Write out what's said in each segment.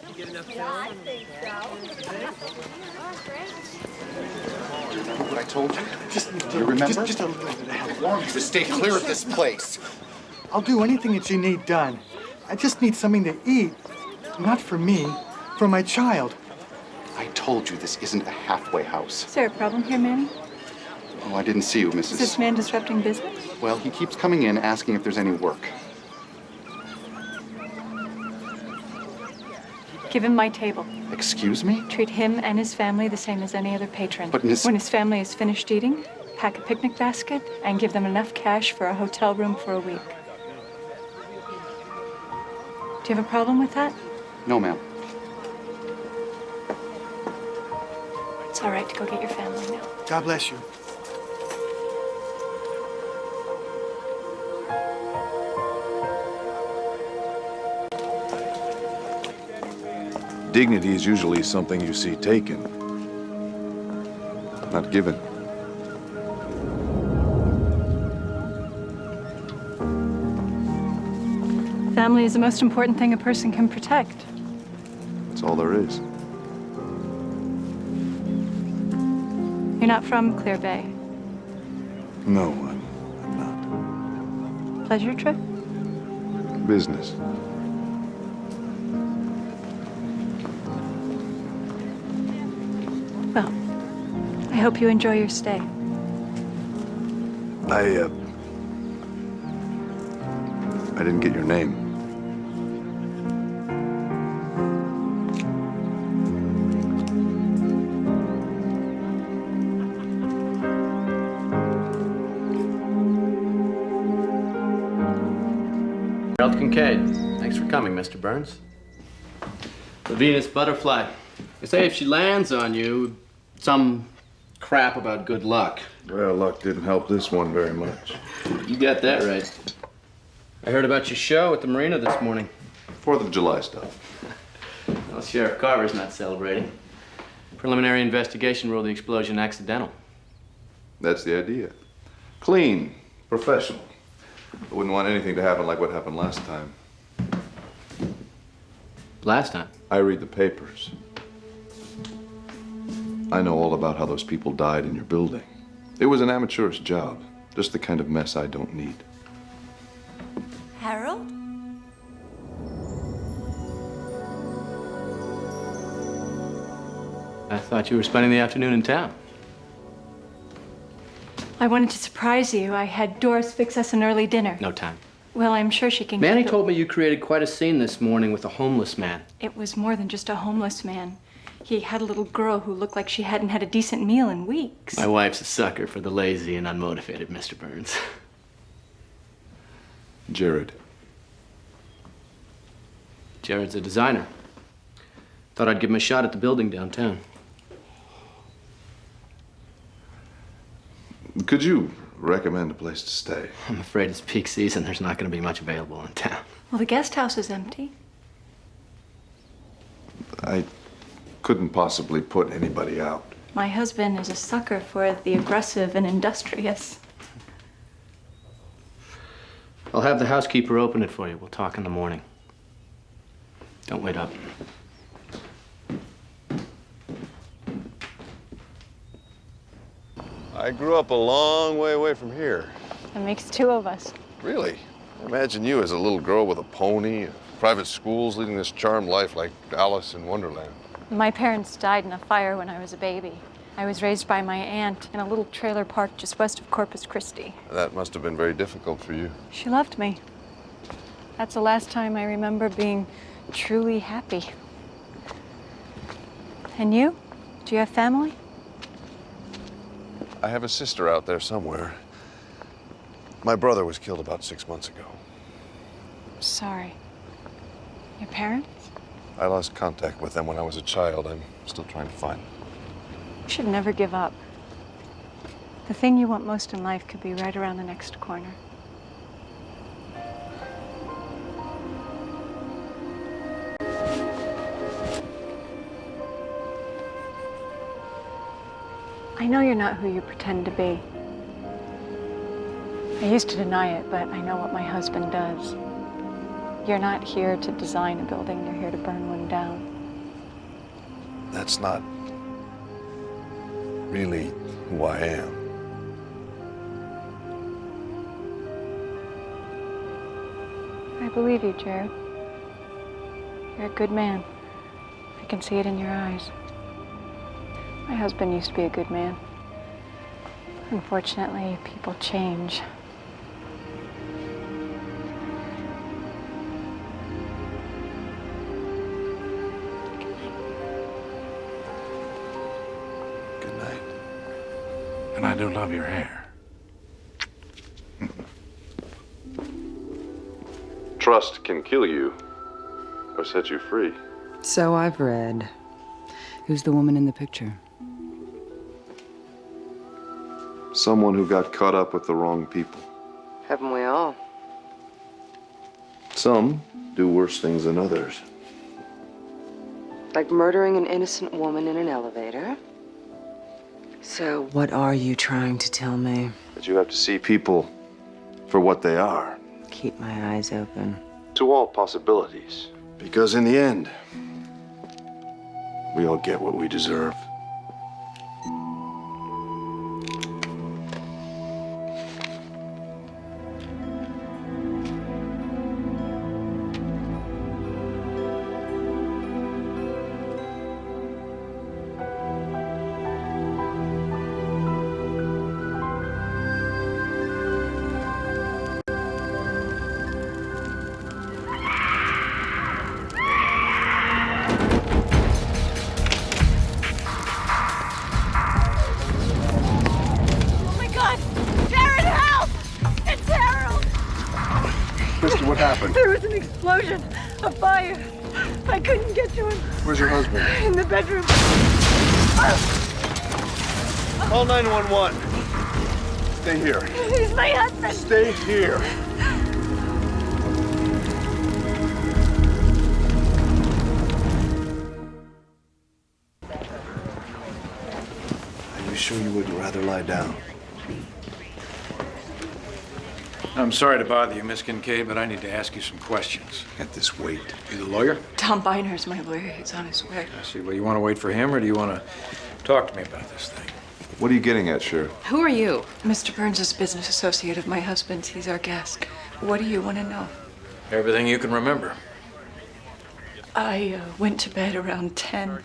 Remember what I told you? You remember? Just a little bit of help. I want you to stay clear of this place. I'll do anything that you need done. I just need something to eat. Not for me, for my child. I told you this isn't a halfway house. Is there a problem here, Manny? Oh, I didn't see you, Mrs. Is this man disrupting business? Well, he keeps coming in asking if there's any work. Give him my table. Excuse me? Treat him and his family the same as any other patron. But Miss... When his family is finished eating, pack a picnic basket and give them enough cash for a hotel room for a week. Do you have a problem with that? No, ma'am. It's all right to go get your family now. God bless you. Dignity is usually something you see taken, not given. Family is the most important thing a person can protect. That's all there is. You're not from Clear Bay. No, I'm not. Pleasure trip? Business. Well, I hope you enjoy your stay. I didn't get your name. Harold Kincaid. Thanks for coming, Mr. Burns. The Venus butterfly. They say if she lands on you, some crap about good luck. Well, luck didn't help this one very much. You got that right. I heard about your show at the marina this morning. 4th of July stuff. Well, Sheriff Carver's not celebrating. Preliminary investigation ruled the explosion accidental. That's the idea. Clean, professional. I wouldn't want anything to happen like what happened last time. Last time? I read the papers. I know all about how those people died in your building. It was an amateurish job. Just the kind of mess I don't need. Harold? I thought you were spending the afternoon in town. I wanted to surprise you. I had Doris fix us an early dinner. No time. Well, I'm sure she can Manny keep it- told me you created quite a scene this morning with a homeless man. It was more than just a homeless man. He had a little girl who looked like she hadn't had a decent meal in weeks. My wife's a sucker for the lazy and unmotivated, Mr. Burns. Jared. Jared's a designer. Thought I'd give him a shot at the building downtown. Could you recommend a place to stay? I'm afraid it's peak season. There's not going to be much available in town. Well, the guest house is empty. I couldn't possibly put anybody out. My husband is a sucker for the aggressive and industrious. I'll have the housekeeper open it for you. We'll talk in the morning. Don't wait up. I grew up a long way away from here. That makes two of us. Really? Imagine you as a little girl with a pony, private schools, leading this charmed life like Alice in Wonderland. My parents died in a fire when I was a baby. I was raised by my aunt in a little trailer park just west of Corpus Christi. That must have been very difficult for you. She loved me. That's the last time I remember being truly happy. And you? Do you have family? I have a sister out there somewhere. My brother was killed about 6 months ago. Sorry. Your parents? I lost contact with them when I was a child. I'm still trying to find them. You should never give up. The thing you want most in life could be right around the next corner. I know you're not who you pretend to be. I used to deny it, but I know what my husband does. You're not here to design a building, you're here to burn one down. that's not really who I am. I believe you, Jared. You're a good man. I can see it in your eyes. My husband used to be a good man. Unfortunately, people change. Good night. And I do love your hair. Trust can kill you or set you free. So I've read. Who's the woman in the picture? Someone who got caught up with the wrong people. Haven't we all? Some do worse things than others. Like murdering an innocent woman in an elevator? So what are you trying to tell me? But you have to see people for what they are. Keep my eyes open. To all possibilities. Because in the end, we all get what we deserve. Oh my God! Jared, help! It's Harold! Mister, what happened? There was an explosion, a fire. I couldn't get to him Where's your husband? in the bedroom. Call 911. Stay here. He's my husband. Stay here. Are you sure you wouldn't rather lie down? I'm sorry to bother you, Miss Kincaid, but I need to ask you some questions. At this weight. You the lawyer? Tom Biner's my lawyer. He's on his way. I see. Well, you want to wait for him, or do you want to talk to me about this thing? What are you getting at, Sheriff? Who are you? Mr. Burns is a business associate of my husband's. He's our guest. What do you want to know? Everything you can remember. I went to bed around 10.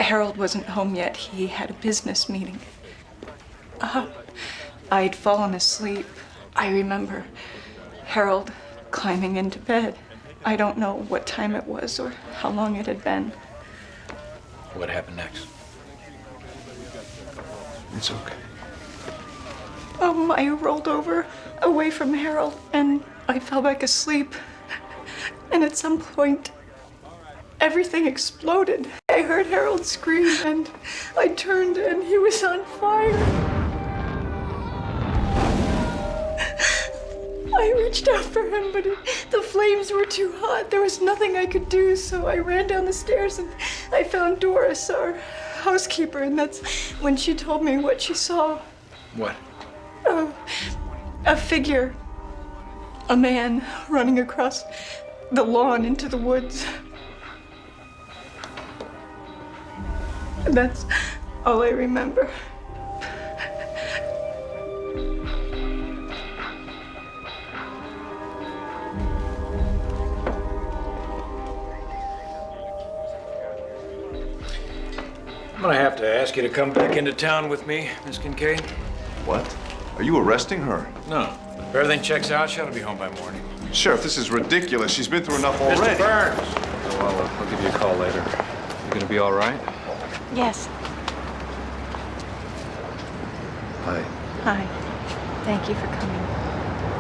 Harold wasn't home yet. He had a business meeting. I'd fallen asleep. I remember Harold climbing into bed. I don't know what time it was or how long it had been. What happened next? It's okay. I rolled over away from Harold and I fell back asleep. And at some point, everything exploded. I heard Harold scream and I turned and he was on fire. I reached out for him, but the flames were too hot. There was nothing I could do, so I ran down the stairs and I found Doris, our housekeeper, and that's when she told me what she saw. What? A figure. A man running across the lawn into the woods. And that's all I remember. I'm gonna have to ask you to come back into town with me, Miss Kincaid. What? Are you arresting her? No. If everything checks out, she ought to be home by morning. Sheriff, this is ridiculous. She's been through enough already. Mr. Burns! Well, I'll give you a call later. You gonna be all right? Yes. Hi. Hi. Thank you for coming.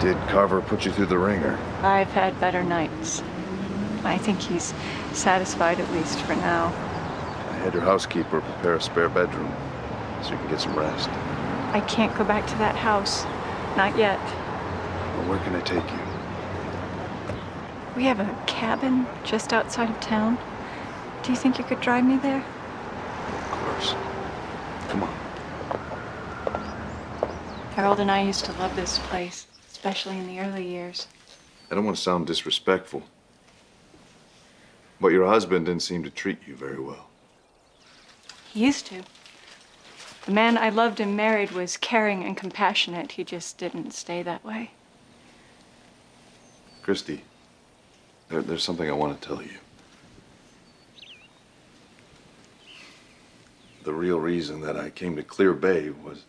Did Carver put you through the ringer? I've had better nights. I think he's satisfied, at least for now. I had your housekeeper prepare a spare bedroom so you can get some rest. I can't go back to that house. Not yet. Well, where can I take you? We have a cabin just outside of town. Do you think you could drive me there? Of course. Come on. Harold and I used to love this place, especially in the early years. I don't want to sound disrespectful, But your husband didn't seem to treat you very well. He used to. The man I loved and married was caring and compassionate. He just didn't stay that way. Christy, there's something I want to tell you. The real reason that I came to Clear Bay was...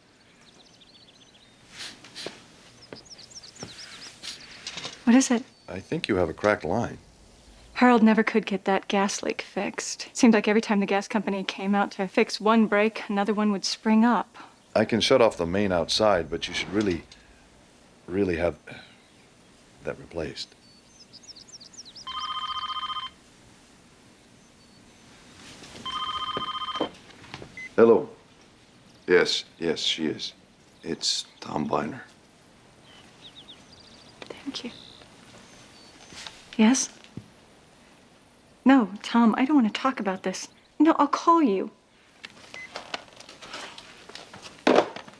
What is it? I think you have a cracked line. Harold never could get that gas leak fixed. Seemed like every time the gas company came out to fix one break, another one would spring up. I can shut off the main outside, but you should really have that replaced. Hello. Yes, she is. It's Tom Biner. Thank you. Yes? No, Tom, I don't want to talk about this. No, I'll call you.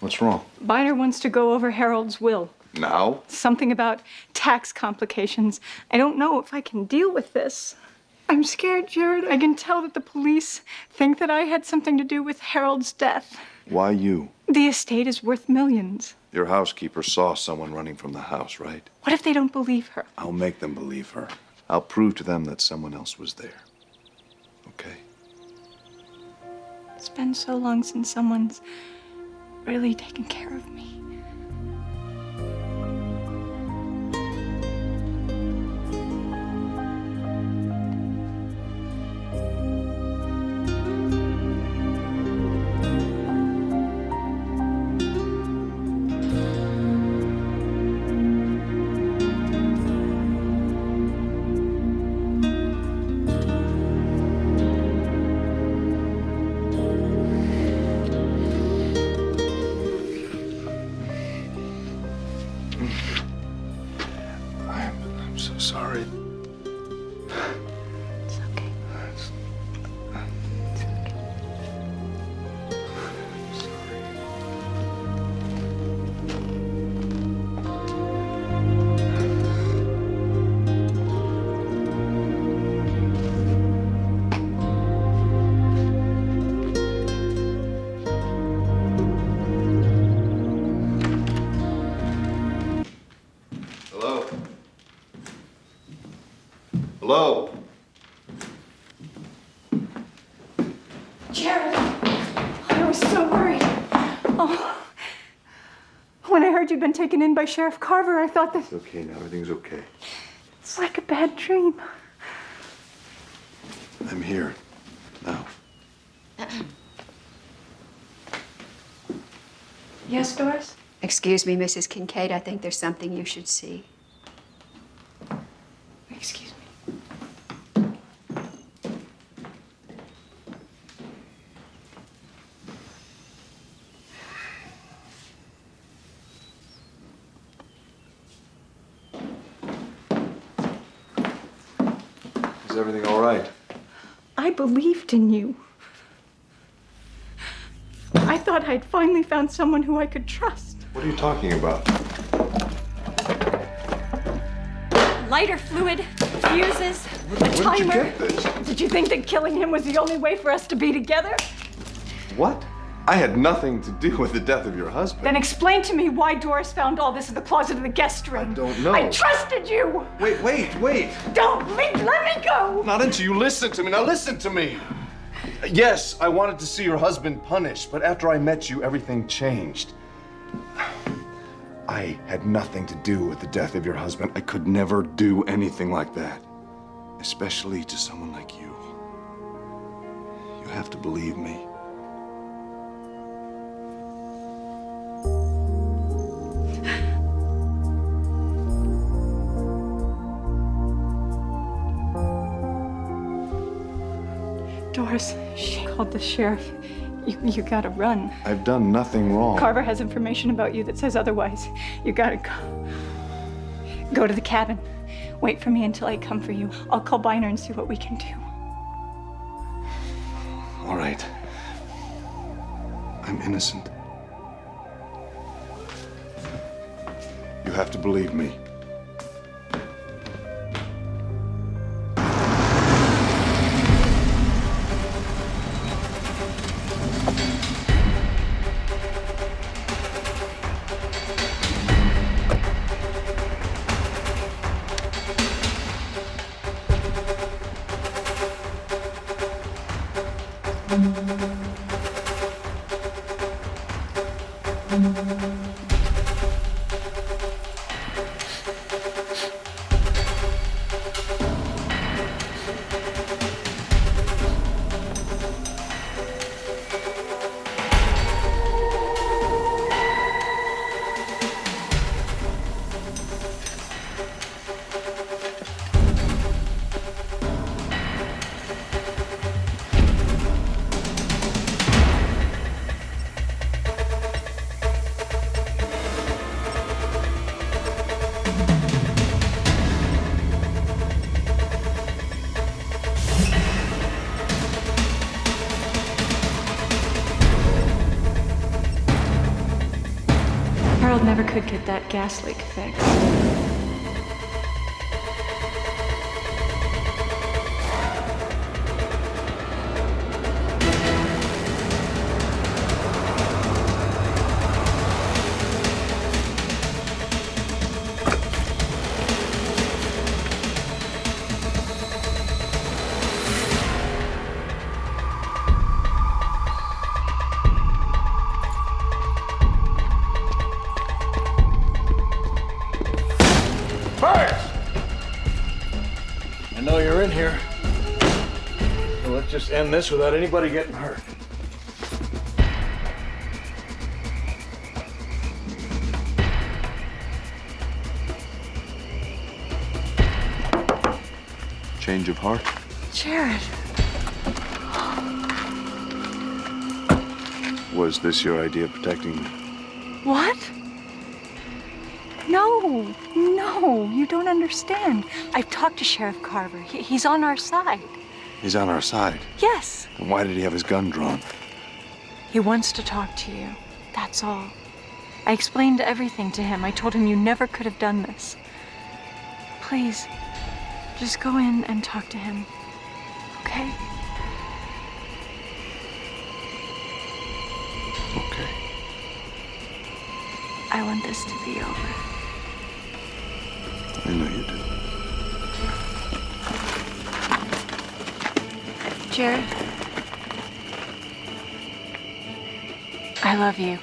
What's wrong? Biner wants to go over Harold's will. Now? Something about tax complications. I don't know if I can deal with this. I'm scared, Jared. I can tell that the police think that I had something to do with Harold's death. Why you? The estate is worth millions. Your housekeeper saw someone running from the house, right? What if they don't believe her? I'll make them believe her. I'll prove to them that someone else was there. Okay? It's been so long since someone's really taken care of me. I'm so sorry. It's okay. Hello? Hello? Jared! I was so worried. Oh. When I heard you'd been taken in by Sheriff Carver, I thought that It's okay now. Everything's okay. it's like a bad dream. I'm here. Now. Yes, Doris? Excuse me, Mrs. Kincaid. I think there's something you should see. Excuse me. Is everything all right? I believed in you. I thought I'd finally found someone who I could trust. What are you talking about? Lighter fluid, fuses, a timer. Where did you get this? Did you think that killing him was the only way for us to be together? What? I had nothing to do with the death of your husband. Then explain to me why Doris found all this in the closet of the guest room. I don't know. I trusted you! Wait. Don't leave! Let me go! Not until you listen to me. Now listen to me. Yes, I wanted to see your husband punished, but after I met you, everything changed. I had nothing to do with the death of your husband. I could never do anything like that. Especially to someone like you. You have to believe me. Doris, she called the sheriff. You gotta run. I've done nothing wrong. Carver has information about you that says otherwise. You gotta go. Go to the cabin. Wait for me until I come for you. I'll call Biner and see what we can do. All right. I'm innocent. You have to believe me. Harold never could get that gas leak fixed. I know you're in here. So let's just end this without anybody getting hurt. Change of heart? Jared. Was this your idea of protecting me? What? No, no, you don't understand. I've talked to Sheriff Carver. He's on our side. He's on our side. Yes. Then why did he have his gun drawn? He wants to talk to you. That's all. I explained everything to him. I told him you never could have done this. Please, just go in and talk to him. Okay? Okay. I want this to be over. I know you do. Jared, I love you.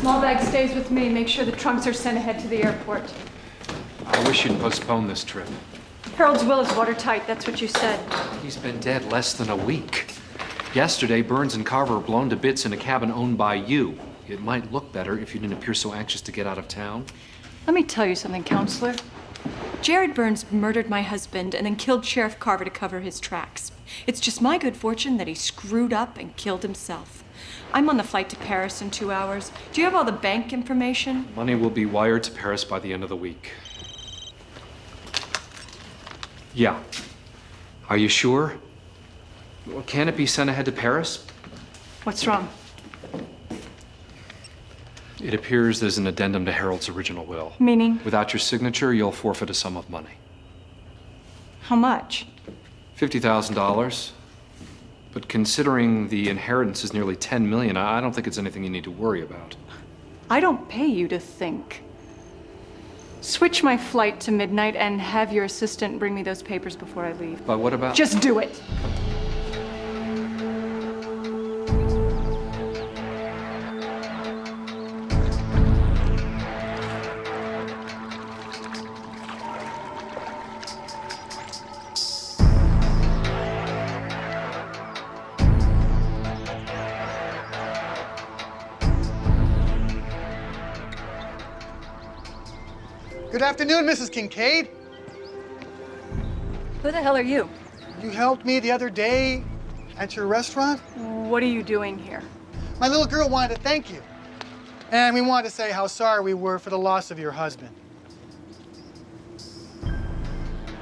Small bag stays with me. Make sure the trunks are sent ahead to the airport. I wish you'd postpone this trip. Harold's will is watertight. That's what you said. He's been dead less than a week. Yesterday, Burns and Carver were blown to bits in a cabin owned by you. It might look better if you didn't appear so anxious to get out of town. Let me tell you something, Counselor. Jared Burns murdered my husband and then killed Sheriff Carver to cover his tracks. It's just my good fortune that he screwed up and killed himself. I'm on the flight to Paris in 2 hours. Do you have all the bank information? Money will be wired to Paris by the end of the week. Yeah. Are you sure? Well, can it be sent ahead to Paris? What's wrong? It appears there's an addendum to Harold's original will. Meaning? Without your signature, you'll forfeit a sum of money. How much? $50,000. But considering the inheritance is nearly $10 million, I don't think it's anything you need to worry about. I don't pay you to think. Switch my flight to midnight and have your assistant bring me those papers before I leave. But what about... Just do it. Good afternoon, Mrs. Kincaid. Who the hell are you? You helped me the other day at your restaurant? What are you doing here? My little girl wanted to thank you. And we wanted to say how sorry we were for the loss of your husband.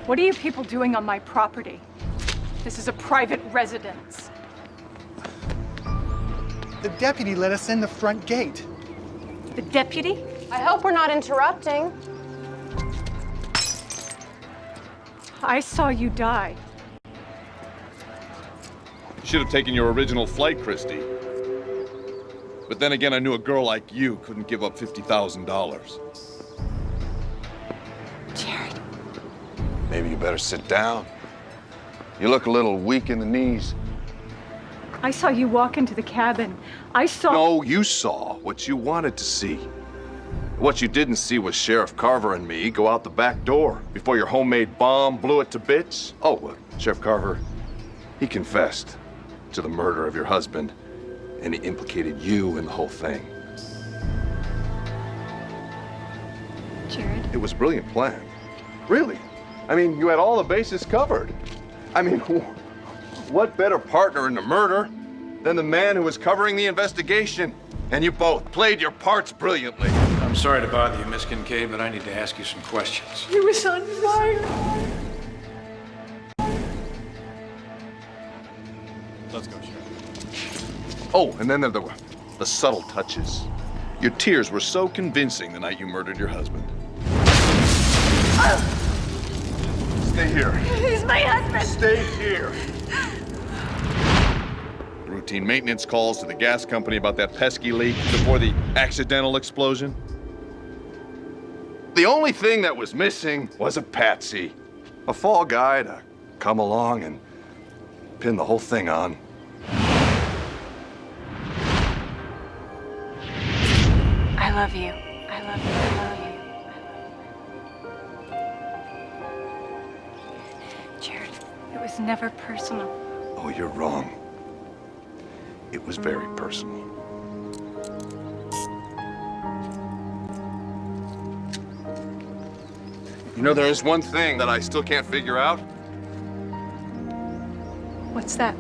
What are you people doing on my property? This is a private residence. The deputy let us in the front gate. The deputy? I hope we're not interrupting. I saw you die. You should have taken your original flight, Christy. But then again, I knew a girl like you couldn't give up $50,000. Jared. Maybe you better sit down. You look a little weak in the knees. I saw you walk into the cabin. I saw... No, you saw what you wanted to see. What you didn't see was Sheriff Carver and me go out the back door before your homemade bomb blew it to bits. Oh, Sheriff Carver, he confessed to the murder of your husband, and he implicated you in the whole thing. Jared. It was a brilliant plan. Really. I mean, you had all the bases covered. I mean, what better partner in the murder than the man who was covering the investigation? And you both played your parts brilliantly. I'm sorry to bother you, Miss Kincaid, but I need to ask you some questions. He was on fire. Let's go, Sheriff. Oh, and then there were the subtle touches. Your tears were so convincing the night you murdered your husband. Stay here. He's my husband. Stay here. Routine maintenance calls to the gas company about that pesky leak before the accidental explosion. The only thing that was missing was a patsy. A fall guy to come along and pin the whole thing on. I love you. I love you. I love you. Jared, it was never personal. Oh, you're wrong. It was very personal. You know, there is one thing that I still can't figure out. What's that?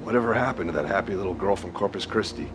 Whatever happened to that happy little girl from Corpus Christi?